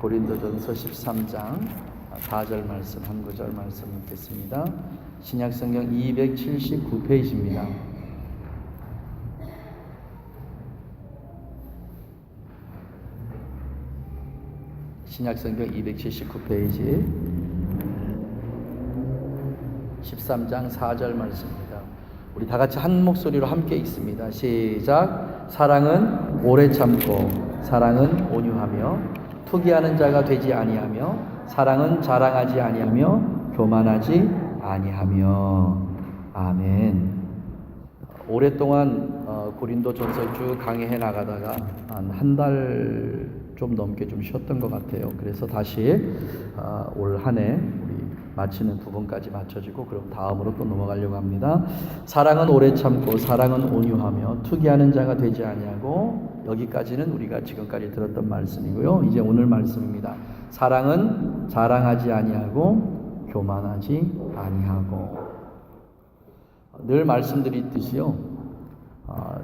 고린도전서 13장 4절 말씀, 한 구절 말씀 읽겠습니다. 신약성경 279페이지입니다. 신약성경 279페이지 13장 4절 말씀입니다. 우리 다 같이 한 목소리로 함께 읽습니다. 시작. 사랑은 오래 참고 사랑은 온유하며 투기하는 자가 되지 아니하며 사랑은 자랑하지 아니하며 교만하지 아니하며. 아멘. 오랫동안 고린도 전서 쭉 강의해 나가다가 한 달 좀 넘게 좀 쉬었던 것 같아요. 그래서 다시 올 한 해 우리 마치는 부분까지 맞춰지고 그럼 다음으로 또 넘어가려고 합니다. 사랑은 오래 참고 사랑은 온유하며 투기하는 자가 되지 아니하고. 여기까지는 우리가 지금까지 들었던 말씀이고요. 이제 오늘 말씀입니다. 사랑은 자랑하지 아니하고 교만하지 아니하고. 늘 말씀드렸듯이요.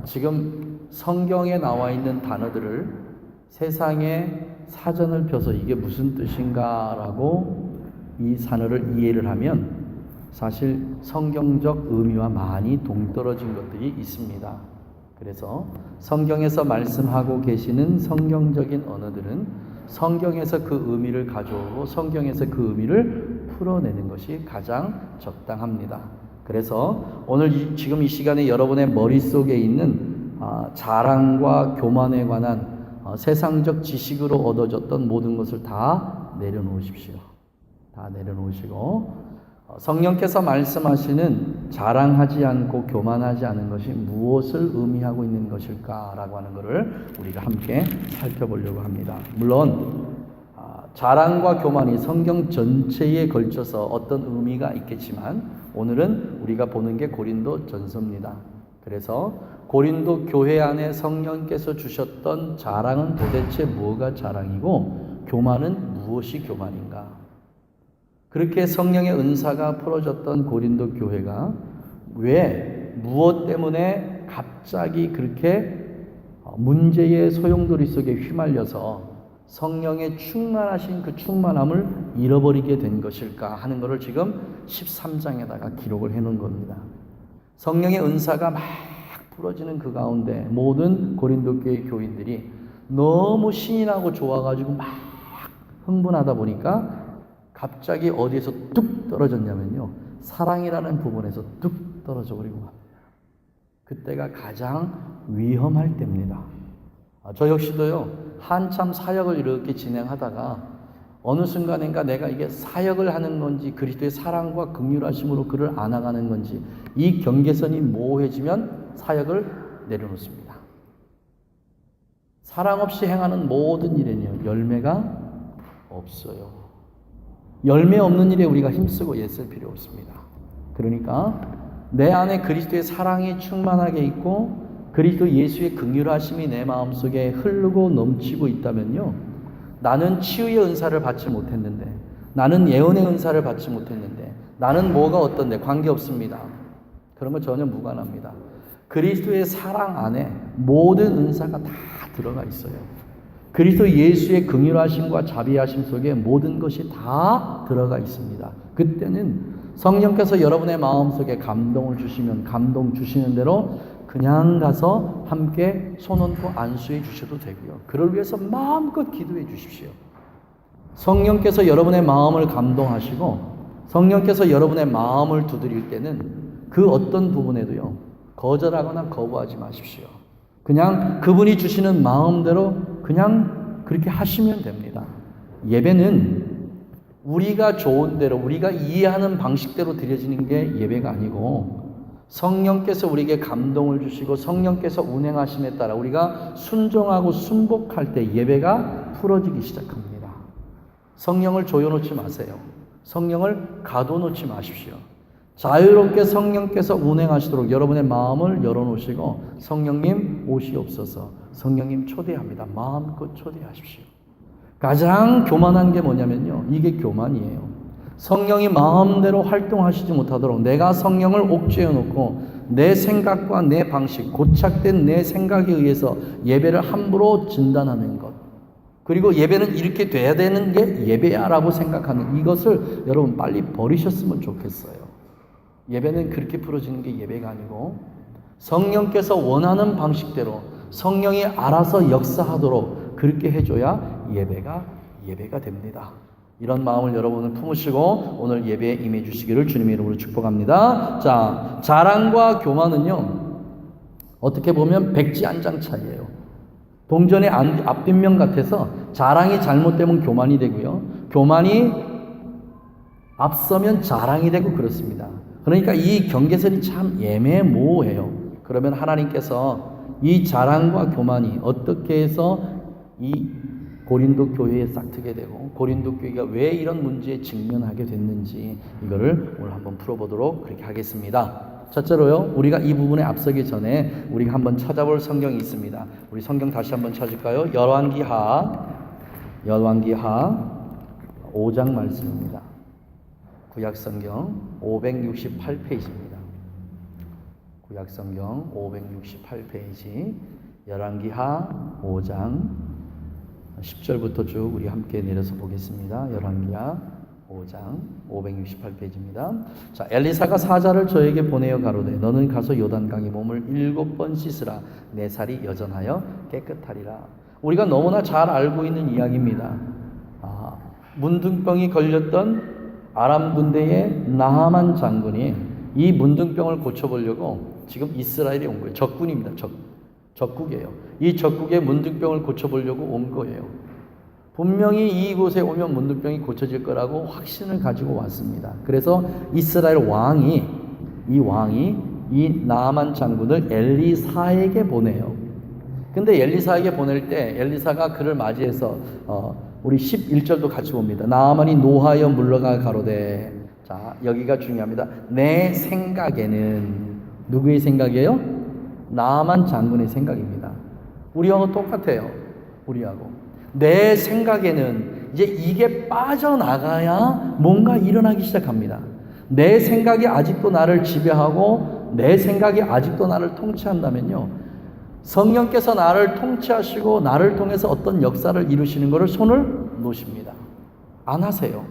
지금 성경에 나와 있는 단어들을 세상에 사전을 펴서 이게 무슨 뜻인가라고 이 단어를 이해를 하면 사실 성경적 의미와 많이 동떨어진 것들이 있습니다. 그래서 성경에서 말씀하고 계시는 성경적인 언어들은 성경에서 그 의미를 가져오고 성경에서 그 의미를 풀어내는 것이 가장 적당합니다. 그래서 오늘 지금 이 시간에 여러분의 머릿속에 있는 자랑과 교만에 관한 세상적 지식으로 얻어졌던 모든 것을 다 내려놓으십시오. 다 내려놓으시고 성령께서 말씀하시는 자랑하지 않고 교만하지 않은 것이 무엇을 의미하고 있는 것일까라고 하는 것을 우리가 함께 살펴보려고 합니다. 물론 자랑과 교만이 성경 전체에 걸쳐서 어떤 의미가 있겠지만 오늘은 우리가 보는 게 고린도 전서입니다. 그래서 고린도 교회 안에 성령께서 주셨던 자랑은 도대체 뭐가 자랑이고 교만은 무엇이 교만인가? 그렇게 성령의 은사가 풀어졌던 고린도 교회가 왜 무엇 때문에 갑자기 그렇게 문제의 소용돌이 속에 휘말려서 성령의 충만하신 그 충만함을 잃어버리게 된 것일까 하는 것을 지금 13장에다가 기록을 해놓은 겁니다. 성령의 은사가 막 풀어지는 그 가운데 모든 고린도 교회 교인들이 너무 신이 나고 좋아가지고 막 흥분하다 보니까 갑자기 어디에서 뚝 떨어졌냐면요. 사랑이라는 부분에서 뚝 떨어져 버리고 갑니다. 그때가 가장 위험할 때입니다. 저 역시도요. 한참 사역을 이렇게 진행하다가 어느 순간인가 내가 이게 사역을 하는 건지 그리스도의 사랑과 긍휼하심으로 그를 안아가는 건지 이 경계선이 모호해지면 사역을 내려놓습니다. 사랑 없이 행하는 모든 일에는요. 열매가 없어요. 열매 없는 일에 우리가 힘쓰고 애쓸 필요 없습니다. 그러니까 내 안에 그리스도의 사랑이 충만하게 있고 그리스도 예수의 긍휼하심이 내 마음속에 흐르고 넘치고 있다면요. 나는 치유의 은사를 받지 못했는데 나는 예언의 은사를 받지 못했는데 나는 뭐가 어떤데 관계없습니다. 그런 거 전혀 무관합니다. 그리스도의 사랑 안에 모든 은사가 다 들어가 있어요. 그리스도 예수의 긍휼하심과 자비하심 속에 모든 것이 다 들어가 있습니다. 그때는 성령께서 여러분의 마음속에 감동을 주시면 감동 주시는 대로 그냥 가서 함께 손 얹고 안수해 주셔도 되고요. 그를 위해서 마음껏 기도해 주십시오. 성령께서 여러분의 마음을 감동하시고 성령께서 여러분의 마음을 두드릴 때는 그 어떤 부분에도요. 거절하거나 거부하지 마십시오. 그냥 그분이 주시는 마음대로 그냥 그렇게 하시면 됩니다. 예배는 우리가 좋은 대로 우리가 이해하는 방식대로 드려지는 게 예배가 아니고 성령께서 우리에게 감동을 주시고 성령께서 운행하심에 따라 우리가 순종하고 순복할 때 예배가 풀어지기 시작합니다. 성령을 조여놓지 마세요. 성령을 가둬놓지 마십시오. 자유롭게 성령께서 운행하시도록 여러분의 마음을 열어놓으시고 성령님 오시옵소서. 성령님 초대합니다. 마음껏 초대하십시오. 가장 교만한 게 뭐냐면요. 이게 교만이에요. 성령이 마음대로 활동하시지 못하도록 내가 성령을 옥죄어 놓고 내 생각과 내 방식, 고착된 내 생각에 의해서 예배를 함부로 진단하는 것. 그리고 예배는 이렇게 돼야 되는 게 예배야라고 생각하는 이것을 여러분 빨리 버리셨으면 좋겠어요. 예배는 그렇게 풀어지는 게 예배가 아니고 성령께서 원하는 방식대로 성령이 알아서 역사하도록 그렇게 해줘야 예배가 됩니다. 이런 마음을 여러분은 품으시고 오늘 예배에 임해 주시기를 주님의 이름으로 축복합니다. 자, 자랑과 교만은요, 어떻게 보면 백지 한 장 차이예요. 동전의 앞뒷면 같아서 자랑이 잘못되면 교만이 되고요, 교만이 앞서면 자랑이 되고 그렇습니다. 그러니까 이 경계선이 참 애매모호해요. 그러면 하나님께서 이 자랑과 교만이 어떻게 해서 이 고린도 교회에 싹트게 되고 고린도 교회가 왜 이런 문제에 직면하게 됐는지 이거를 오늘 한번 풀어보도록 그렇게 하겠습니다. 첫째로요, 우리가 이 부분에 앞서기 전에 우리가 한번 찾아볼 성경이 있습니다. 우리 성경 다시 한번 찾을까요? 열왕기하 5장 말씀입니다. 구약성경 568페이지입니다. 구약성경 568페이지 열왕기하 5장 10절부터 쭉 우리 함께 내려서 보겠습니다. 열왕기하 5장 568페이지입니다. 자, 엘리사가 사자를 저에게 보내어 가로되 너는 가서 요단강에 몸을 7번 씻으라. 내 살이 여전하여 깨끗하리라. 우리가 너무나 잘 알고 있는 이야기입니다. 문둥병이 걸렸던 아람 군대의 나하만 장군이 이 문둥병을 고쳐보려고 지금 이스라엘에 온 거예요. 적군입니다. 적국이에요. 이 적국의 문둥병을 고쳐보려고 온 거예요. 분명히 이곳에 오면 문둥병이 고쳐질 거라고 확신을 가지고 왔습니다. 그래서 이스라엘 왕이 이 나하만 장군을 엘리사에게 보내요. 근데 엘리사에게 보낼 때 엘리사가 그를 맞이해서 우리 11절도 같이 봅니다. 나하만이 노하여 물러가 가로되, 자, 여기가 중요합니다. 내 생각에는, 누구의 생각이에요? 나하만 장군의 생각입니다. 우리하고 똑같아요. 우리하고. 내 생각에는 이제 이게 빠져나가야 뭔가 일어나기 시작합니다. 내 생각이 아직도 나를 지배하고 내 생각이 아직도 나를 통치한다면요, 성령께서 나를 통치하시고 나를 통해서 어떤 역사를 이루시는 것을 손을 놓으십니다. 안 하세요.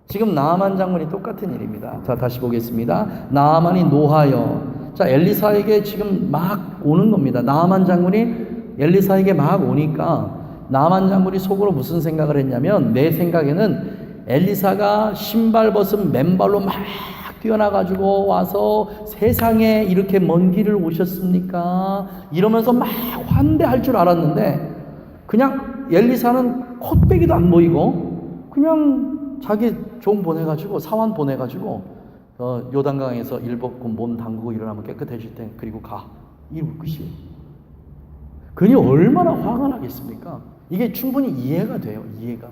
지금 나하만 장군이 똑같은 일입니다. 자, 다시 보겠습니다. 나하만이 노하여, 자, 엘리사에게 지금 막 오는 겁니다. 나하만 장군이 엘리사에게 막 오니까 나하만 장군이 속으로 무슨 생각을 했냐면, 내 생각에는 엘리사가 신발 벗은 맨발로 막 뛰어나가지고 와서 세상에 이렇게 먼 길을 오셨습니까? 이러면서 막 환대할 줄 알았는데, 그냥 엘리사는 콧배기도 안 보이고 그냥 자기 종 보내가지고, 사환 보내가지고 요단강에서 일 벗고 몸 담그고 일어나면 깨끗해질 때 그리고 가. 이거 끝이에요. 그니 얼마나 화가 나겠습니까? 이게 충분히 이해가 돼요. 이해가.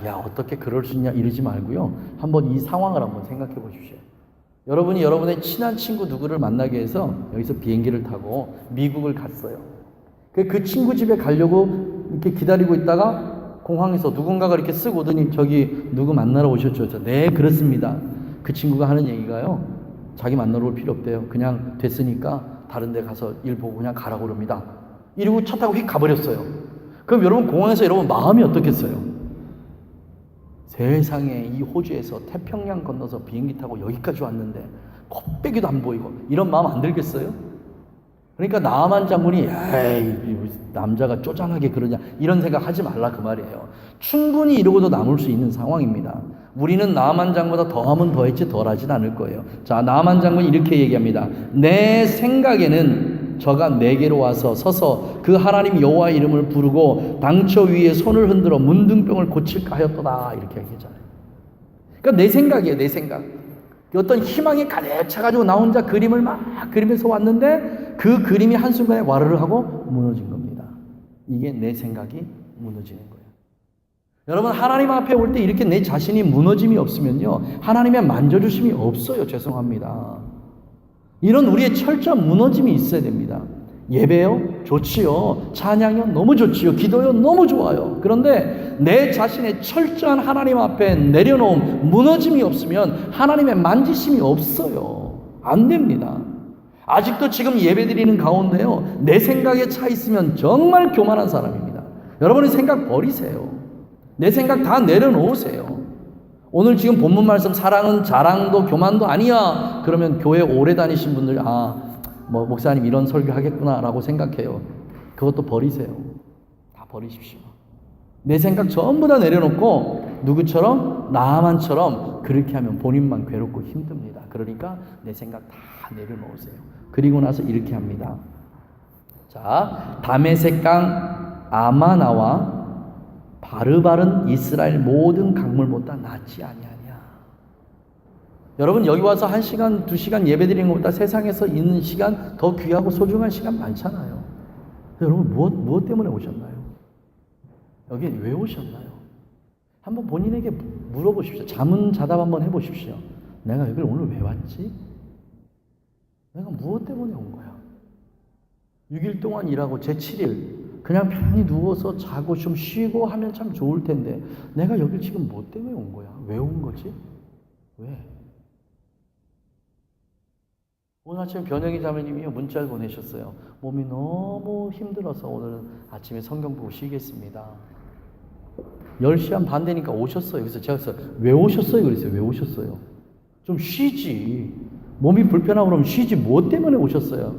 야, 어떻게 그럴 수 있냐 이러지 말고요, 한번 이 상황을 한번 생각해 보십시오. 여러분이 여러분의 친한 친구 누구를 만나기 위해서 여기서 비행기를 타고 미국을 갔어요. 그 친구 집에 가려고 이렇게 기다리고 있다가 공항에서 누군가가 이렇게 쓱 오더니, 저기 누구 만나러 오셨죠? 네, 그렇습니다. 그 친구가 하는 얘기가요, 자기 만나러 올 필요 없대요. 그냥 됐으니까 다른 데 가서 일 보고 그냥 가라고 그럽니다. 이러고 차 타고 휙 가버렸어요. 그럼 여러분, 공항에서 여러분 마음이 어떻겠어요? 세상에, 이 호주에서 태평양 건너서 비행기 타고 여기까지 왔는데 콧배기도 안 보이고, 이런 마음 안 들겠어요? 그러니까 나하만 장군이, 에이, 남자가 쪼잔하게 그러냐 이런 생각 하지 말라 그 말이에요. 충분히 이러고도 남을 수 있는 상황입니다. 우리는 나하만 장군보다 더하면 더했지 덜하진 않을 거예요. 자, 나하만 장군이 이렇게 얘기합니다. 내 생각에는 저가 내게로 와서 서서 그 하나님 여호와 이름을 부르고 당처 위에 손을 흔들어 문둥병을 고칠까 하였도다, 이렇게 얘기하잖아요. 그러니까 내 생각이에요. 내 생각. 어떤 희망이 가득 차가지고 나 혼자 그림을 막 그리면서 왔는데 그 그림이 한순간에 와르르 하고 무너진 겁니다. 이게 내 생각이 무너지는 거예요. 여러분, 하나님 앞에 올 때 이렇게 내 자신이 무너짐이 없으면요, 하나님의 만져주심이 없어요. 죄송합니다. 이런 우리의 철저한 무너짐이 있어야 됩니다. 예배요? 좋지요. 찬양요? 너무 좋지요. 기도요? 너무 좋아요. 그런데 내 자신의 철저한 하나님 앞에 내려놓은 무너짐이 없으면 하나님의 만지심이 없어요. 안 됩니다. 아직도 지금 예배 드리는 가운데요, 내 생각에 차 있으면 정말 교만한 사람입니다. 여러분의 생각 버리세요. 내 생각 다 내려놓으세요. 오늘 지금 본문 말씀 사랑은 자랑도 교만도 아니야. 그러면 교회 오래 다니신 분들 목사님 이런 설교 하겠구나라고 생각해요. 그것도 버리세요. 다 버리십시오. 내 생각 전부 다 내려놓고 누구처럼? 나만처럼 그렇게 하면 본인만 괴롭고 힘듭니다. 그러니까 내 생각 다 내려놓으세요. 그리고 나서 이렇게 합니다. 자, 다메섹강 아마나와 바르바른 이스라엘 모든 강물보다 낫지 아니하냐. 여러분 여기 와서 1시간, 2시간 예배 드리는 것보다 세상에서 있는 시간 더 귀하고 소중한 시간 많잖아요. 여러분 무엇 때문에 오셨나요? 여기 왜 오셨나요? 한번 본인에게 물어보십시오. 자문자답 한번 해보십시오. 내가 여기를 오늘 왜 왔지? 내가 무엇 때문에 온 거야? 6일 동안 일하고 제 7일 그냥 편히 누워서 자고 좀 쉬고 하면 참 좋을 텐데 내가 여기 지금 뭐 때문에 온 거야? 왜 온 거지? 왜? 오늘 아침에 변영희 자매님이 문자를 보내셨어요. 몸이 너무 힘들어서 오늘은 아침에 성경 보고 쉬겠습니다. 10시 한 반 되니까 오셨어요. 그래서 제가 왜 오셨어요? 그랬어요. 왜 오셨어요? 좀 쉬지. 몸이 불편하고 그러면 쉬지. 뭐 때문에 오셨어요?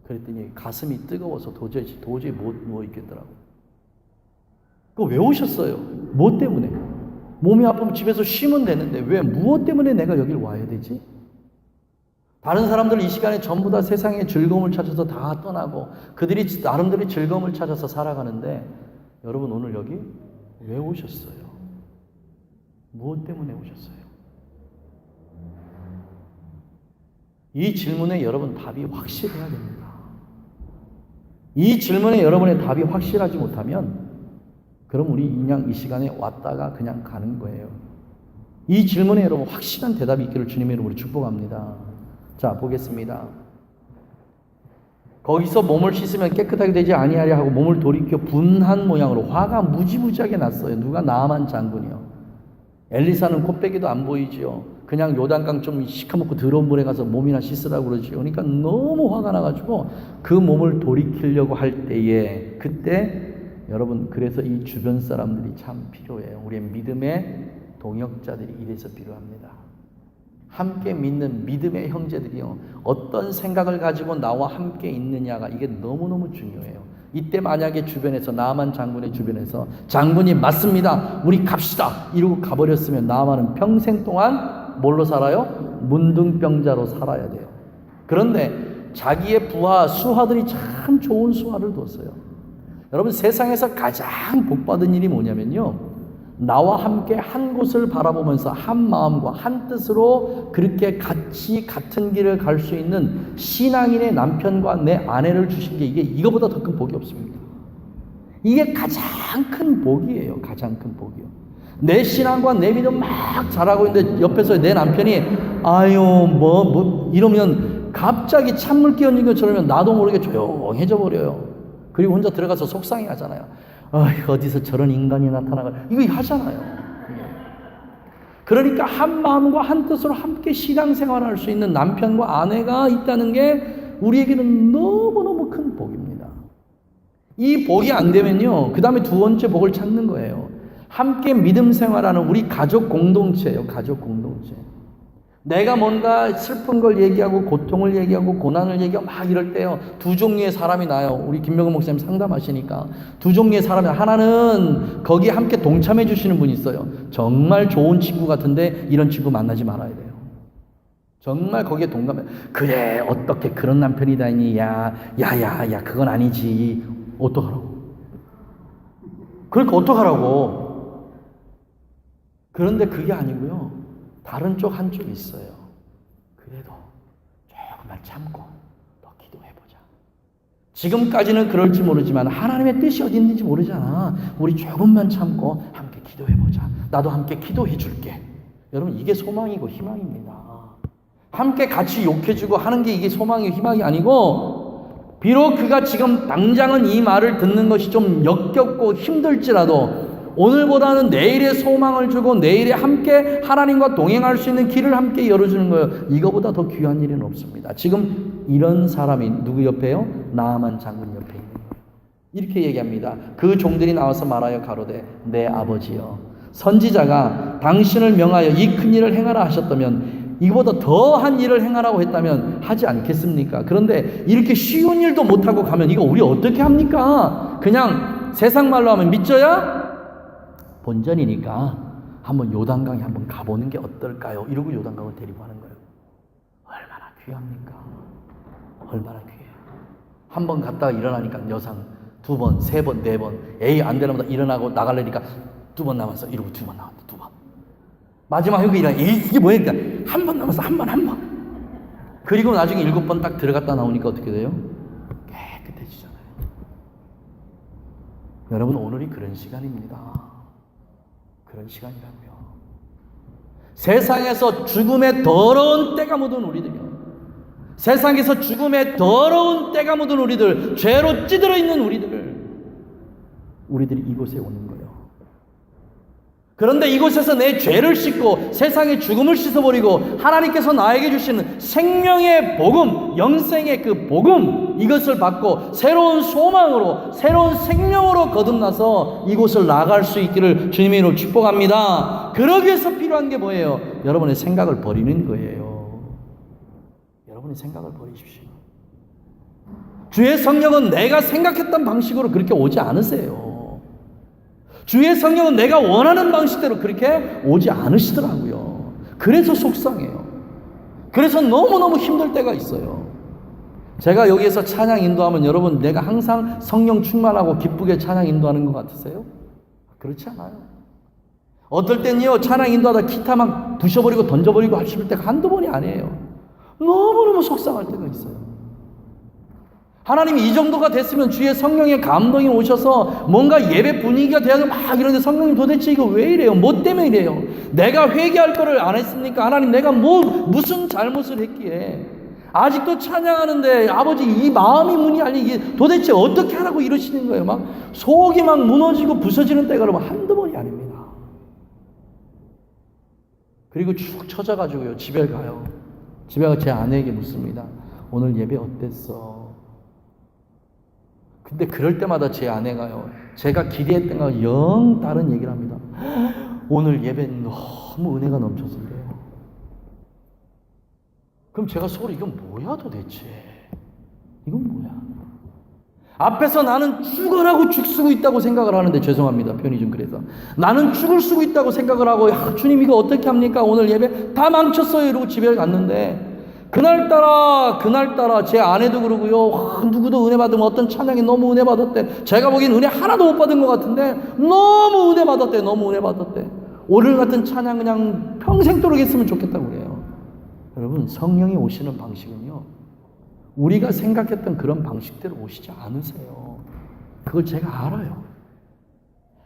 그랬더니 가슴이 뜨거워서 도저히 못 누워 있겠더라고요. 그거 왜 오셨어요? 뭐 때문에? 몸이 아프면 집에서 쉬면 되는데 왜 무엇 때문에 내가 여길 와야 되지? 다른 사람들 이 시간에 전부 다 세상의 즐거움을 찾아서 다 떠나고 그들이 나름대로 즐거움을 찾아서 살아가는데 여러분 오늘 여기 왜 오셨어요? 무엇 때문에 오셨어요? 이 질문에 여러분 답이 확실해야 됩니다. 이 질문에 여러분의 답이 확실하지 못하면 그럼 우리 그냥 이 시간에 왔다가 그냥 가는 거예요. 이 질문에 여러분 확실한 대답이 있기를 주님의 이름으로 축복합니다. 자, 보겠습니다. 거기서 몸을 씻으면 깨끗하게 되지 아니하려 하고 몸을 돌이켜 분한 모양으로 화가 무지무지하게 났어요. 누가? 나아만 장군이요. 엘리사는 콧배기도 안 보이지요. 그냥 요단강 좀 시커멓고 더러운 물에 가서 몸이나 씻으라고 그러지요. 그러니까 너무 화가 나가지고 그 몸을 돌이키려고 할 때에 그때 여러분 그래서 이 주변 사람들이 참 필요해요. 우리의 믿음의 동역자들이 이래서 필요합니다. 함께 믿는 믿음의 형제들이요. 어떤 생각을 가지고 나와 함께 있느냐가 이게 너무너무 중요해요. 이때 만약에 주변에서 나아만 장군의 주변에서 장군이 맞습니다. 우리 갑시다. 이러고 가버렸으면 나아만은 평생 동안 뭘로 살아요? 문둥병자로 살아야 돼요. 그런데 자기의 부하 수하들이 참 좋은 수하를 뒀어요. 여러분 세상에서 가장 복받은 일이 뭐냐면요. 나와 함께 한 곳을 바라보면서 한 마음과 한 뜻으로 그렇게 같이 같은 길을 갈 수 있는 신앙인의 남편과 내 아내를 주신 게 이거보다 더 큰 복이 없습니다. 이게 가장 큰 복이에요. 가장 큰 복이요. 내 신앙과 내 믿음 막 잘하고 있는데 옆에서 내 남편이 이러면 갑자기 찬물 끼얹는 것처럼 나도 모르게 조용해져 버려요. 그리고 혼자 들어가서 속상해 하잖아요. 어디서 저런 인간이 나타나가 이거 하잖아요. 그러니까 한 마음과 한 뜻으로 함께 신앙생활을 할 수 있는 남편과 아내가 있다는 게 우리에게는 너무너무 큰 복입니다. 이 복이 안 되면요 그 다음에 두 번째 복을 찾는 거예요. 함께 믿음 생활하는 우리 가족 공동체예요. 가족 공동체. 내가 뭔가 슬픈 걸 얘기하고 고통을 얘기하고 고난을 얘기하고 막 이럴 때요 두 종류의 사람이 나요. 우리 김명근 목사님 상담하시니까 두 종류의 사람이 하나는 거기에 함께 동참해 주시는 분이 있어요. 정말 좋은 친구 같은데 이런 친구 만나지 말아야 돼요. 정말 거기에 동감해. 그래 어떻게 그런 남편이다니 야야야 그건 아니지. 어떡하라고. 그러니까 어떡하라고. 그런데 그게 아니고요. 다른 쪽 한쪽이 있어요. 그래도 조금만 참고 더 기도해보자. 지금까지는 그럴지 모르지만 하나님의 뜻이 어디 있는지 모르잖아. 우리 조금만 참고 함께 기도해보자. 나도 함께 기도해줄게. 여러분 이게 소망이고 희망입니다. 함께 같이 욕해주고 하는 게 이게 소망이고 희망이 아니고 비록 그가 지금 당장은 이 말을 듣는 것이 좀 역겹고 힘들지라도 오늘보다는 내일의 소망을 주고 내일에 함께 하나님과 동행할 수 있는 길을 함께 열어주는 거예요. 이거보다 더 귀한 일은 없습니다. 지금 이런 사람이 누구 옆에요? 나아만 장군 옆에 있는 거예요. 이렇게 얘기합니다. 그 종들이 나와서 말하여 가로되 내 아버지여 선지자가 당신을 명하여 이 큰 일을 행하라 하셨다면 이거보다 더한 일을 행하라고 했다면 하지 않겠습니까? 그런데 이렇게 쉬운 일도 못하고 가면 이거 우리 어떻게 합니까? 그냥 세상 말로 하면 믿져야 본전이니까 한번 요단강에 한번 가보는 게 어떨까요? 이러고 요단강을 데리고 가는 거예요. 얼마나 귀합니까? 얼마나 귀해요. 한 번 갔다가 일어나니까 여상 2번, 3번, 4번 에이 안 되나보다 일어나고 나가려니까 2번 남았어. 이러고 2번 나왔다. 2번. 마지막 여기 일어나 이게 뭐야? 한 번 남았어. 한 번. 그리고 나중에 7번 딱 들어갔다 나오니까 어떻게 돼요? 깨끗해지잖아요. 여러분 오늘이 그런 시간입니다. 그런 시간이라고요. 세상에서 죽음의 더러운 때가 묻은 우리들이요. 세상에서 죽음의 더러운 때가 묻은 우리들, 죄로 찌들어 있는 우리들이 이곳에 오는 거예요. 그런데 이곳에서 내 죄를 씻고 세상의 죽음을 씻어버리고 하나님께서 나에게 주시는 생명의 복음, 영생의 그 복음, 이것을 받고 새로운 소망으로, 새로운 생명으로 거듭나서 이곳을 나갈 수 있기를 주님의 이름으로 축복합니다. 그러기 위해서 필요한 게 뭐예요? 여러분의 생각을 버리는 거예요. 여러분의 생각을 버리십시오. 주의 성령은 내가 생각했던 방식으로 그렇게 오지 않으세요. 주의 성령은 내가 원하는 방식대로 그렇게 오지 않으시더라고요. 그래서 속상해요. 그래서 너무너무 힘들 때가 있어요. 제가 여기에서 찬양 인도하면 여러분 내가 항상 성령 충만하고 기쁘게 찬양 인도하는 것 같으세요? 그렇지 않아요. 어떨 땐요 찬양 인도하다 기타 막 부셔버리고 던져버리고 하실 때가 한두 번이 아니에요. 너무너무 속상할 때가 있어요. 하나님이 이 정도가 됐으면 주의 성령의 감동이 오셔서 뭔가 예배 분위기가 되어서 막 이러는데 성령님 도대체 이거 왜 이래요? 뭐 때문에 이래요? 내가 회개할 거를 안 했습니까? 하나님 내가 무슨 잘못을 했기에 아직도 찬양하는데 아버지 이 마음이 문이 아니 도대체 어떻게 하라고 이러시는 거예요? 막 속이 막 무너지고 부서지는 때가 여러분 한두 번이 아닙니다. 그리고 축 처져가지고요 집에 가요. 집에 가서 제 아내에게 묻습니다. 오늘 예배 어땠어? 근데 그럴 때마다 제 아내가요 제가 기대했던 거와 영 다른 얘기를 합니다. 오늘 예배 너무 은혜가 넘쳐서 그래요. 그럼 제가 속으로 이건 뭐야 도대체? 이건 뭐야? 앞에서 나는 죽어라고 죽 쓰고 있다고 생각을 하는데 죄송합니다 편히 좀 그래서 나는 죽을 쓰고 있다고 생각을 하고 주님 이거 어떻게 합니까? 오늘 예배 다 망쳤어요 이러고 집에 갔는데 그날따라 제 아내도 그러고요 누구도 은혜 받으면 어떤 찬양이 너무 은혜 받았대. 제가 보기엔 은혜 하나도 못 받은 것 같은데 너무 은혜 받았대. 오늘 같은 찬양 그냥 평생도록 했으면 좋겠다고 그래요. 여러분 성령이 오시는 방식은요 우리가 생각했던 그런 방식대로 오시지 않으세요. 그걸 제가 알아요.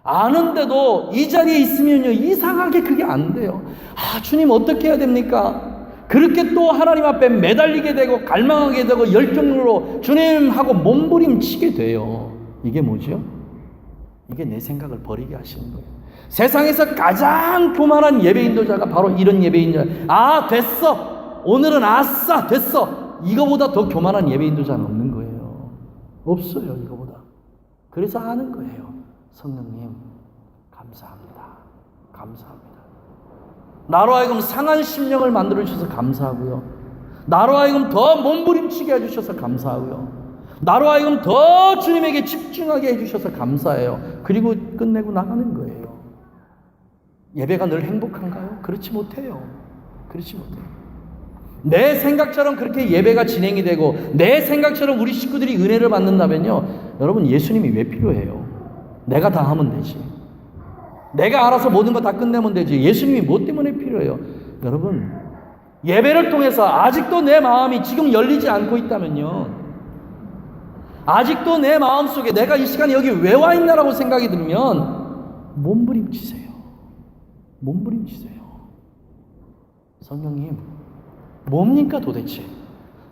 아는데도 이 자리에 있으면요 이상하게 그게 안 돼요. 주님 어떻게 해야 됩니까? 그렇게 또 하나님 앞에 매달리게 되고 갈망하게 되고 열정으로 주님하고 몸부림치게 돼요. 이게 뭐죠? 이게 내 생각을 버리게 하시는 거예요. 세상에서 가장 교만한 예배 인도자가 바로 이런 예배 인도자. 됐어. 오늘은 아싸 됐어. 이거보다 더 교만한 예배 인도자는 없는 거예요. 없어요 이거보다. 그래서 아는 거예요. 성령님 감사합니다. 나로 하여금 상한 심령을 만들어 주셔서 감사하고요. 나로 하여금 더 몸부림치게 해주셔서 감사하고요. 나로 하여금 더 주님에게 집중하게 해주셔서 감사해요. 그리고 끝내고 나가는 거예요. 예배가 늘 행복한가요? 그렇지 못해요. 내 생각처럼 그렇게 예배가 진행이 되고 내 생각처럼 우리 식구들이 은혜를 받는다면요 여러분 예수님이 왜 필요해요? 내가 다 하면 되지. 내가 알아서 모든 거 다 끝내면 되지. 예수님이 뭐 때문에 필요해요? 여러분 예배를 통해서 아직도 내 마음이 지금 열리지 않고 있다면요 아직도 내 마음속에 내가 이 시간에 여기 왜 와 있나라고 생각이 들면 몸부림치세요. 성령님 뭡니까 도대체?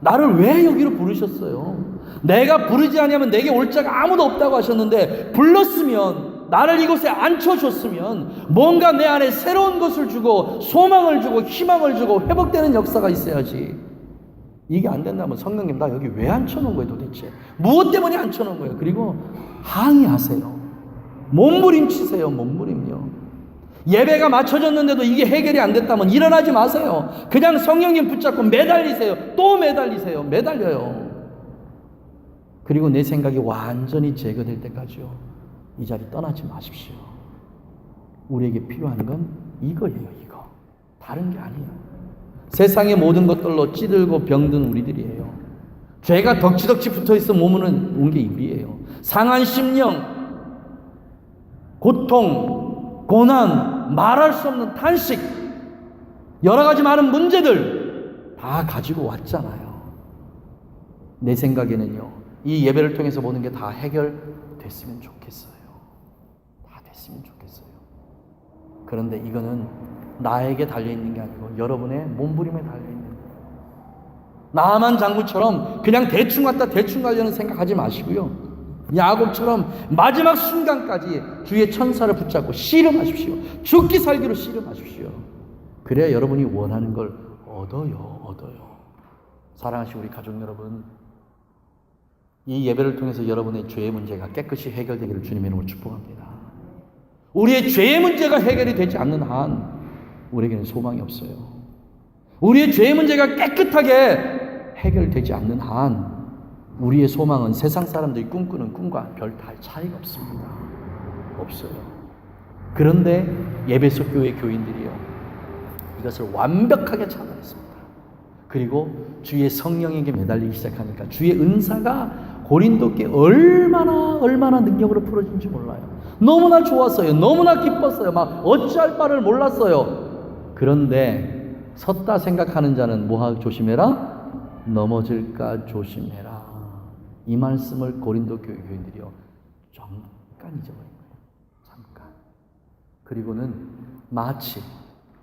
나를 왜 여기로 부르셨어요? 내가 부르지 아니하면 내게 올 자가 아무도 없다고 하셨는데 불렀으면 나를 이곳에 앉혀줬으면 뭔가 내 안에 새로운 것을 주고 소망을 주고 희망을 주고 회복되는 역사가 있어야지. 이게 안 된다면 성령님 나 여기 왜 앉혀놓은 거예요 도대체? 무엇 때문에 앉혀놓은 거예요? 그리고 항의하세요. 몸부림치세요. 몸부림요. 예배가 맞춰졌는데도 이게 해결이 안 됐다면 일어나지 마세요. 그냥 성령님 붙잡고 매달리세요. 또 매달리세요. 매달려요. 그리고 내 생각이 완전히 제거될 때까지요. 이 자리 떠나지 마십시오. 우리에게 필요한 건 이거예요. 이거. 다른 게 아니에요. 세상의 모든 것들로 찌들고 병든 우리들이에요. 죄가 덕지덕지 붙어있어 몸은 온 게 우리예요. 상한 심령, 고통, 고난, 말할 수 없는 탄식, 여러 가지 많은 문제들 다 가지고 왔잖아요. 내 생각에는요, 이 예배를 통해서 모든 게 다 해결됐으면 좋겠어요. 다 됐으면 좋겠어요. 그런데 이거는 나에게 달려있는 게 아니고 여러분의 몸부림에 달려있는 거예요. 나만 장군처럼 그냥 대충 왔다 대충 가려는 생각하지 마시고요. 야곱처럼 마지막 순간까지 주의 천사를 붙잡고 씨름하십시오. 죽기 살기로 씨름하십시오. 그래야 여러분이 원하는 걸 얻어요. 사랑하시는 우리 가족 여러분, 이 예배를 통해서 여러분의 죄의 문제가 깨끗이 해결되기를 주님의 이름으로 축복합니다. 우리의 죄의 문제가 해결이 되지 않는 한 우리에게는 소망이 없어요. 우리의 죄의 문제가 깨끗하게 해결되지 않는 한 우리의 소망은 세상 사람들이 꿈꾸는 꿈과 별 차이가 없습니다. 없어요. 그런데 예배소 교회 교인들이요, 이것을 완벽하게 차단했습니다. 그리고 주의 성령에게 매달리기 시작하니까 주의 은사가 고린도께 얼마나 능력으로 풀어진지 몰라요. 너무나 좋았어요. 너무나 기뻤어요. 막 어찌할 바를 몰랐어요. 그런데 섰다 생각하는 자는 뭐하고 조심해라? 넘어질까 조심해라. 이 말씀을 고린도 교인들이요, 잠깐 잊어버린 거예요. 잠깐. 그리고는 마치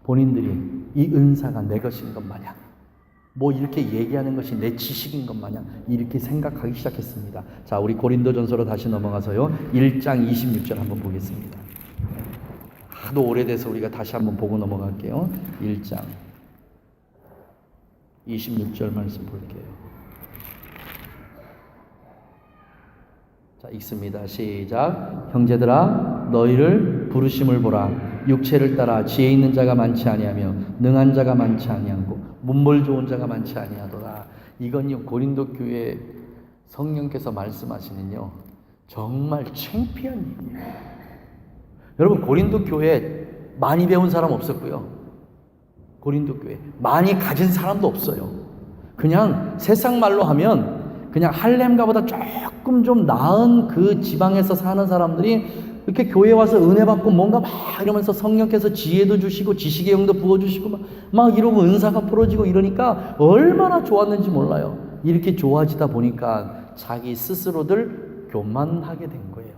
본인들이 이 은사가 내 것인 것 마냥, 뭐 이렇게 얘기하는 것이 내 지식인 것 마냥 이렇게 생각하기 시작했습니다. 자, 우리 고린도전서로 다시 넘어가서요, 1장 26절 한번 보겠습니다. 하도 오래돼서 우리가 다시 한번 보고 넘어갈게요. 1장 26절 말씀 볼게요. 자, 읽습니다. 시작. 형제들아, 너희를 부르심을 보라. 육체를 따라 지혜 있는 자가 많지 아니하며 능한 자가 많지 아니하고 문벌 좋은 자가 많지 아니하도다. 이건요, 고린도 교회 성령께서 말씀하시는요, 정말 창피한 일이에요. 여러분, 고린도 교회 많이 배운 사람 없었고요. 고린도 교회 많이 가진 사람도 없어요. 그냥 세상 말로 하면 그냥 할렘가보다 조금 좀 나은 그 지방에서 사는 사람들이 이렇게 교회 와서 은혜 받고 뭔가 막 이러면서 성령께서 지혜도 주시고 지식의 영도 부어주시고 막 이러고 은사가 풀어지고 이러니까 얼마나 좋았는지 몰라요. 이렇게 좋아지다 보니까 자기 스스로들 교만하게 된 거예요.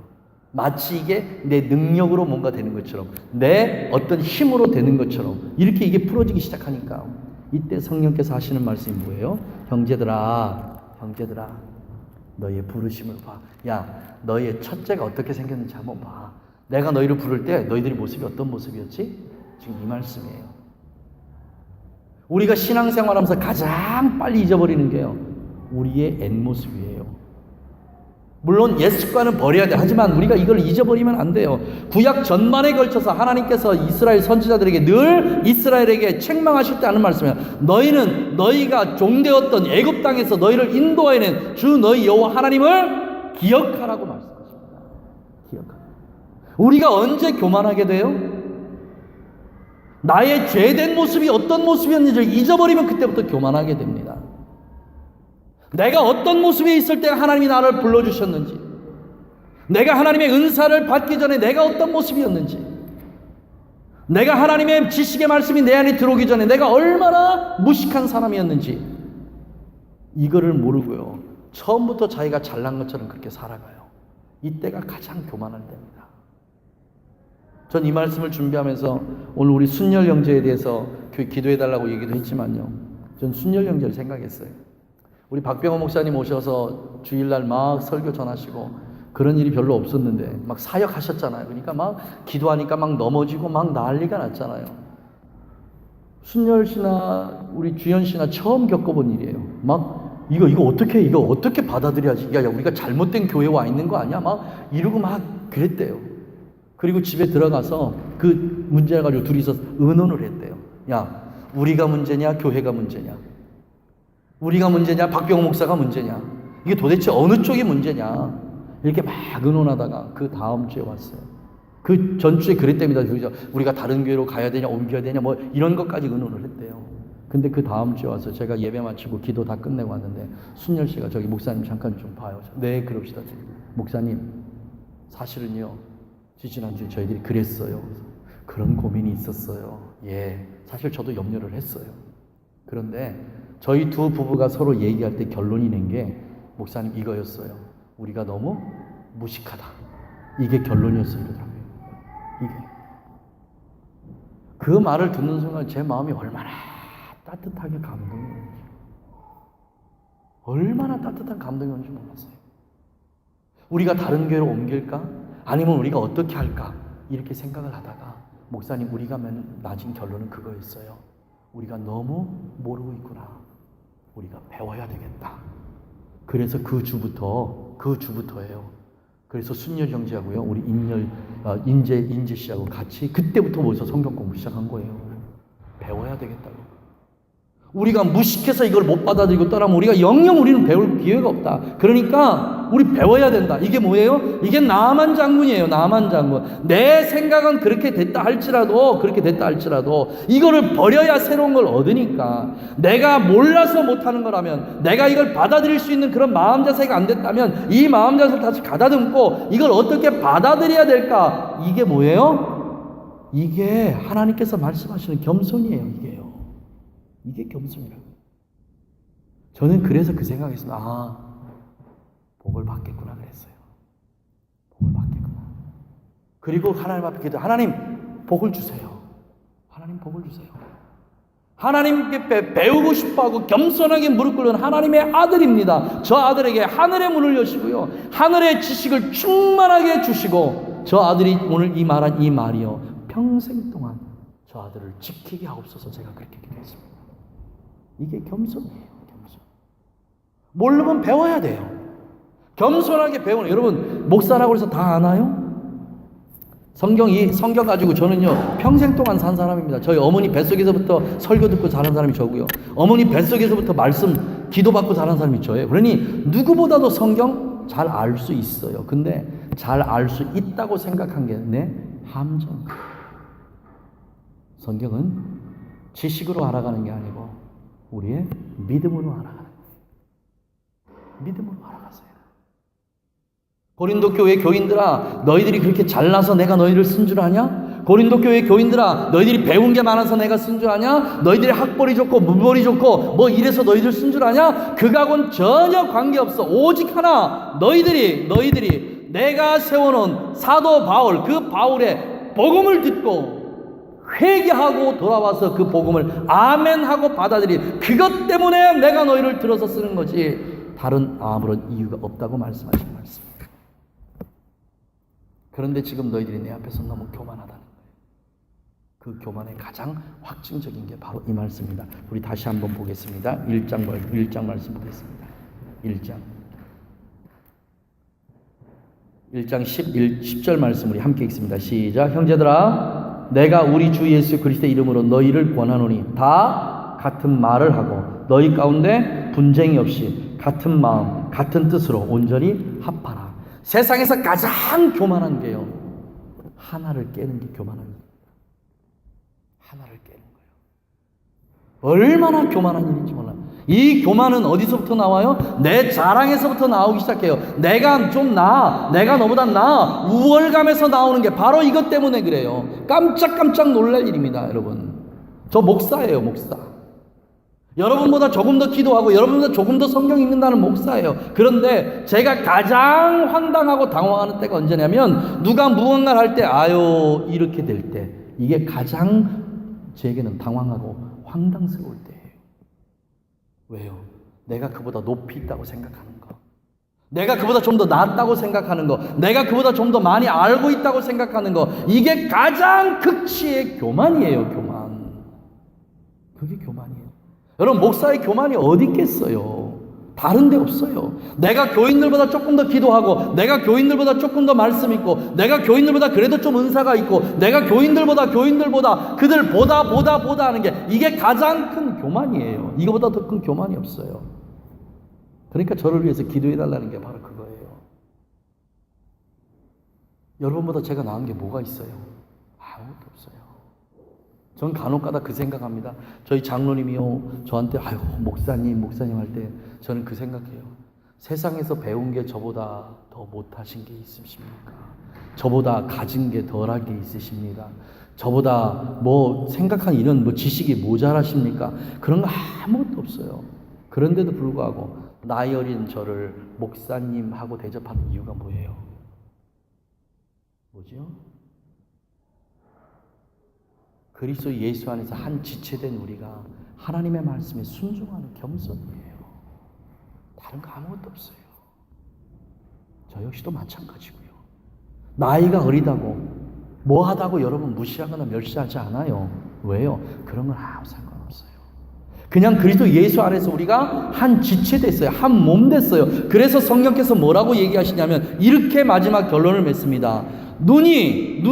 마치 이게 내 능력으로 뭔가 되는 것처럼, 내 어떤 힘으로 되는 것처럼 이렇게 이게 풀어지기 시작하니까 이때 성령께서 하시는 말씀이 뭐예요? 형제들아, 너희의 부르심을 봐. 야, 너희의 첫째가 어떻게 생겼는지 한번 봐. 내가 너희를 부를 때 너희들의 모습이 어떤 모습이었지? 지금 이 말씀이에요. 우리가 신앙생활하면서 가장 빨리 잊어버리는 게요, 우리의 옛모습이에요. 물론 옛 습관은 버려야 돼. 하지만 우리가 이걸 잊어버리면 안 돼요. 구약 전반에 걸쳐서 하나님께서 이스라엘 선지자들에게 늘 이스라엘에게 책망하실 때 하는 말씀이에요. 너희는 너희가 종되었던 애굽 땅에서 너희를 인도해낸 주 너희 여호와 하나님을 기억하라고 말씀하십니다. 기억하라. 우리가 언제 교만하게 돼요? 나의 죄된 모습이 어떤 모습이었는지 잊어버리면 그때부터 교만하게 됩니다. 내가 어떤 모습에 있을 때 하나님이 나를 불러주셨는지, 내가 하나님의 은사를 받기 전에 내가 어떤 모습이었는지, 내가 하나님의 지식의 말씀이 내 안에 들어오기 전에 내가 얼마나 무식한 사람이었는지, 이거를 모르고요, 처음부터 자기가 잘난 것처럼 그렇게 살아가요. 이때가 가장 교만할 때입니다. 전 이 말씀을 준비하면서 오늘 우리 순열 형제에 대해서 기도해달라고 얘기도 했지만요, 전 순열 형제를 생각했어요. 우리 박병호 목사님 오셔서 주일날 막 설교 전하시고 그런 일이 별로 없었는데 막 사역하셨잖아요. 그러니까 막 기도하니까 막 넘어지고 막 난리가 났잖아요. 순열 씨나 우리 주연 씨나 처음 겪어본 일이에요. 막 이거 어떻게 받아들여야지? 야, 우리가 잘못된 교회 와 있는 거 아니야? 막 이러고 막 그랬대요. 그리고 집에 들어가서 그 문제 가지고 둘이서 의논을 했대요. 야, 우리가 문제냐, 교회가 문제냐? 우리가 문제냐, 박병호 목사가 문제냐? 이게 도대체 어느 쪽이 문제냐? 이렇게 막 의논하다가 그 다음 주에 왔어요. 그 전주에 그랬답니다. 우리가 다른 교회로 가야 되냐, 옮겨야 되냐, 뭐 이런 것까지 의논을 했대요. 근데 그 다음 주에 와서 제가 예배 마치고 기도 다 끝내고 왔는데 순열 씨가 저기 목사님 잠깐 좀 봐요. 네, 그럽시다. 목사님, 사실은요, 지난주에 저희들이 그랬어요. 그런 고민이 있었어요. 예, 사실 저도 염려를 했어요. 그런데 저희 두 부부가 서로 얘기할 때 결론이 낸 게 목사님 이거였어요. 우리가 너무 무식하다. 이게 결론이었어요. 이게. 그 말을 듣는 순간 제 마음이 얼마나 따뜻하게 감동이었는지, 얼마나 따뜻한 감동이었는지 몰랐어요. 우리가 다른 교회로 옮길까? 아니면 우리가 어떻게 할까? 이렇게 생각을 하다가 목사님, 우리가 낮은 결론은 그거였어요. 우리가 너무 모르고 있구나. 우리가 배워야 되겠다. 그래서 그 주부터예요. 그래서 순열 형제하고요, 우리 인재 씨하고 같이 그때부터 모여서 성경 공부 시작한 거예요. 배워야 되겠다고. 우리가 무식해서 이걸 못 받아들이고 떠나면 우리가 영영 우리는 배울 기회가 없다. 그러니까 우리 배워야 된다. 이게 뭐예요? 이게 나만 장군이에요. 나만 장군. 내 생각은 그렇게 됐다 할지라도 이거를 버려야 새로운 걸 얻으니까, 내가 몰라서 못하는 거라면, 내가 이걸 받아들일 수 있는 그런 마음 자세가 안 됐다면 이 마음 자세를 다시 가다듬고 이걸 어떻게 받아들여야 될까? 이게 뭐예요? 이게 하나님께서 말씀하시는 겸손이에요. 이게 겸손이라고. 저는 그래서 그 생각했습니다. 복을 받겠구나 그랬어요. 복을 받겠구나. 그리고 하나님 앞에 기도, 하나님 복을 주세요. 하나님 복을 주세요. 하나님께 배우고 싶어하고 겸손하게 무릎 꿇는 하나님의 아들입니다. 저 아들에게 하늘의 문을 여시고요, 하늘의 지식을 충만하게 주시고, 저 아들이 오늘 이 말한 이 말이요, 평생 동안 저 아들을 지키게 하옵소서. 제가 그렇게 기도했습니다. 이게 겸손이에요. 겸손. 모르면 배워야 돼요. 겸손하게 배우는. 여러분, 목사라고 해서 다 아나요? 성경 가지고 저는요, 평생 동안 산 사람입니다. 저희 어머니 뱃속에서부터 설교 듣고 자란 사람이 저고요, 어머니 뱃속에서부터 말씀 기도받고 자란 사람이 저예요. 그러니 누구보다도 성경 잘 알 수 있어요. 근데 잘 알 수 있다고 생각한 게 내 함정. 성경은 지식으로 알아가는 게 아니고 우리의 믿음으로 알아가는 거예요. 믿음으로 알아가세요. 고린도 교회 교인들아, 너희들이 그렇게 잘나서 내가 너희를 쓴 줄 아냐? 고린도 교회 교인들아, 너희들이 배운 게 많아서 내가 쓴 줄 아냐? 너희들이 학벌이 좋고 문벌이 좋고 뭐 이래서 너희들 쓴 줄 아냐? 그거하고는 전혀 관계없어. 오직 하나, 너희들이 내가 세워놓은 사도 바울, 그 바울의 복음을 듣고 회개하고 돌아와서 그 복음을 아멘하고 받아들인 그것 때문에 내가 너희를 들어서 쓰는 거지, 다른 아무런 이유가 없다고 말씀하신 말씀입니다. 그런데 지금 너희들이 내 앞에서 너무 교만하다는 거예요. 그 교만의 가장 확증적인 게 바로 이 말씀입니다. 우리 다시 한번 보겠습니다. 1장 말씀 보겠습니다. 1장 10절 말씀 우리 함께 읽습니다. 시작. 형제들아, 내가 우리 주 예수 그리스도의 이름으로 너희를 권하노니 다 같은 말을 하고 너희 가운데 분쟁이 없이 같은 마음 같은 뜻으로 온전히 합하라. 세상에서 가장 교만한 게요, 하나를 깨는 게 교만한 거예요. 하나를 깨는 거예요. 얼마나 교만한 일인지 몰라요. 이 교만은 어디서부터 나와요? 내 자랑에서부터 나오기 시작해요. 내가 좀 나아, 내가 너보다 나아, 우월감에서 나오는 게 바로 이것 때문에 그래요. 깜짝깜짝 놀랄 일입니다. 여러분, 저 목사예요. 목사. 여러분보다 조금 더 기도하고 여러분보다 조금 더 성경 읽는다는 목사예요. 그런데 제가 가장 황당하고 당황하는 때가 언제냐면, 누가 무언가를 할 때 아유 이렇게 될 때, 이게 가장 제게는 당황하고 황당스러울 때예요. 왜요? 내가 그보다 높이 있다고 생각하는 거, 내가 그보다 좀 더 낫다고 생각하는 거, 내가 그보다 좀 더 많이 알고 있다고 생각하는 거, 이게 가장 극치의 교만이에요. 교만. 그게 교만이에요. 여러분, 목사의 교만이 어디 있겠어요? 다른 데 없어요. 내가 교인들보다 조금 더 기도하고, 내가 교인들보다 조금 더 말씀 있고, 내가 교인들보다 그래도 좀 은사가 있고, 내가 교인들보다 그들 보다 하는 게, 이게 가장 큰 교만이에요. 이거보다 더 큰 교만이 없어요. 그러니까 저를 위해서 기도해달라는 게 바로 그거예요. 여러분보다 제가 나은 게 뭐가 있어요? 아무것도 없어요. 전 간혹가다 그 생각합니다. 저희 장로님이요, 저한테 아유 목사님 할 때 저는 그 생각해요. 세상에서 배운 게 저보다 더 못하신 게 있으십니까? 저보다 가진 게 덜한 게 있으십니다. 저보다 뭐 생각한 이런 뭐 지식이 모자라십니까? 그런 거 아무것도 없어요. 그런데도 불구하고 나이 어린 저를 목사님하고 대접하는 이유가 뭐예요? 뭐죠? 그리스도 예수 안에서 한 지체된 우리가 하나님의 말씀에 순종하는 겸손이에요. 다른 거 아무것도 없어요. 저 역시도 마찬가지고요. 나이가 어리다고 뭐하다고 여러분 무시하거나 멸시하지 않아요. 왜요? 그런 건 아무 상관없어요. 그냥 그리스도 예수 안에서 우리가 한 지체 됐어요. 한 몸 됐어요. 그래서 성령께서 뭐라고 얘기하시냐면 이렇게 마지막 결론을 맺습니다. 눈이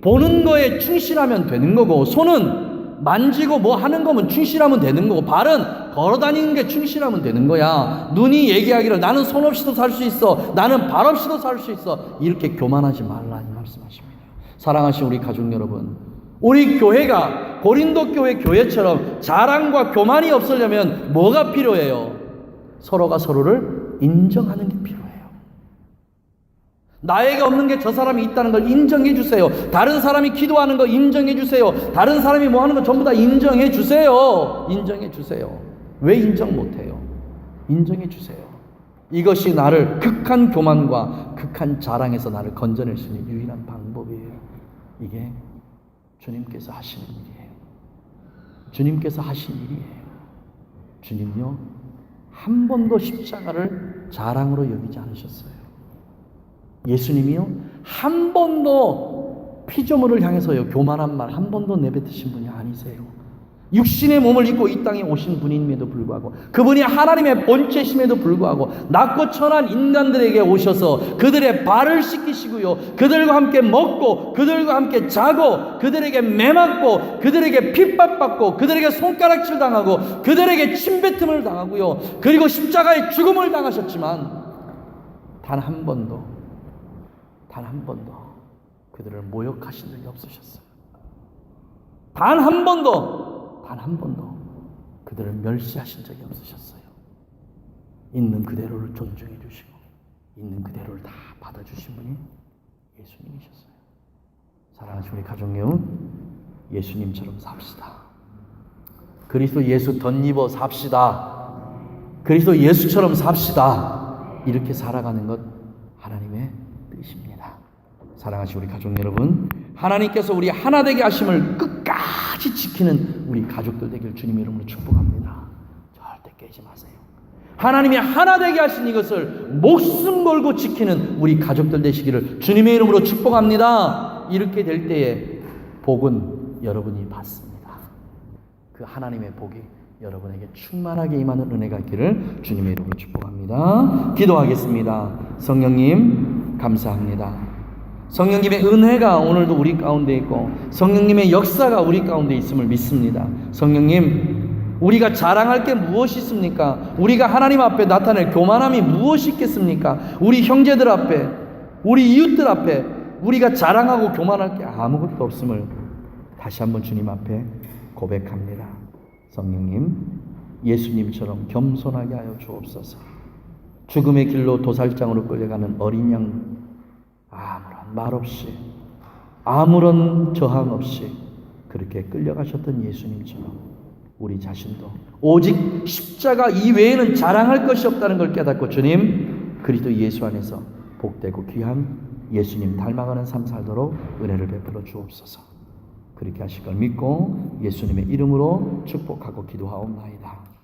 보는 거에 충실하면 되는 거고, 손은 만지고 뭐 하는 거면 충실하면 되는 거고, 발은 걸어다니는 게 충실하면 되는 거야. 눈이 얘기하기를 나는 손 없이도 살 수 있어, 나는 발 없이도 살 수 있어, 이렇게 교만하지 말라 이 말씀하십니다. 사랑하신 우리 가족 여러분, 우리 교회가 고린도 교회처럼 자랑과 교만이 없으려면 뭐가 필요해요? 서로가 서로를 인정하는 게 필요해요. 나에게 없는 게 저 사람이 있다는 걸 인정해 주세요. 다른 사람이 기도하는 거 인정해 주세요. 다른 사람이 뭐 하는 거 전부 다 인정해 주세요. 인정해 주세요. 왜 인정 못해요? 인정해 주세요. 이것이 나를 극한 교만과 극한 자랑에서 나를 건져낼 수 있는 유일한 방법이에요. 이게 주님께서 하시는 일이에요. 주님께서 하신 일이에요. 주님요, 한 번도 십자가를 자랑으로 여기지 않으셨어요. 예수님이요, 한 번도 피조물을 향해서요 교만한 말 한 번도 내뱉으신 분이 아니세요. 육신의 몸을 입고 이 땅에 오신 분임에도 불구하고, 그분이 하나님의 본체심에도 불구하고 낮고 천한 인간들에게 오셔서 그들의 발을 씻기시고요, 그들과 함께 먹고 그들과 함께 자고 그들에게 매맞고 그들에게 핍박받고 그들에게 손가락질 당하고 그들에게 침뱉음을 당하고요, 그리고 십자가의 죽음을 당하셨지만 단 한 번도 그들을 모욕하신 적이 없으셨어요. 단 한 번도 그들을 멸시하신 적이 없으셨어요. 있는 그대로를 존중해 주시고 있는 그대로를 다 받아주신 분이 예수님이셨어요. 사랑하는 우리 가족 여러분, 예수님처럼 삽시다. 그리스도 예수 덧입어 삽시다. 그리스도 예수처럼 삽시다. 이렇게 살아가는 것 하나님의 뜻입니다. 사랑하시는 우리 가족 여러분, 하나님께서 우리 하나 되게 하심을 끝까지 지키는 우리 가족들 되길 주님의 이름으로 축복합니다. 절대 깨지 마세요. 하나님이 하나 되게 하신 이것을 목숨 걸고 지키는 우리 가족들 되시기를 주님의 이름으로 축복합니다. 이렇게 될 때에 복은 여러분이 받습니다. 그 하나님의 복이 여러분에게 충만하게 임하는 은혜가 있기를 주님의 이름으로 축복합니다. 기도하겠습니다. 성령님 감사합니다. 성령님의 은혜가 오늘도 우리 가운데 있고 성령님의 역사가 우리 가운데 있음을 믿습니다. 성령님, 우리가 자랑할 게 무엇이 있습니까? 우리가 하나님 앞에 나타낼 교만함이 무엇이 있겠습니까? 우리 형제들 앞에, 우리 이웃들 앞에 우리가 자랑하고 교만할 게 아무것도 없음을 다시 한번 주님 앞에 고백합니다. 성령님, 예수님처럼 겸손하게 하여 주옵소서. 죽음의 길로 도살장으로 끌려가는 어린 양, 아무런 말 없이, 아무런 저항 없이 그렇게 끌려가셨던 예수님처럼 우리 자신도 오직 십자가 이외에는 자랑할 것이 없다는 걸 깨닫고 주님, 그리스도 예수 안에서 복되고 귀한 예수님 닮아가는 삶 살도록 은혜를 베풀어 주옵소서. 그렇게 하실 걸 믿고 예수님의 이름으로 축복하고 기도하옵나이다.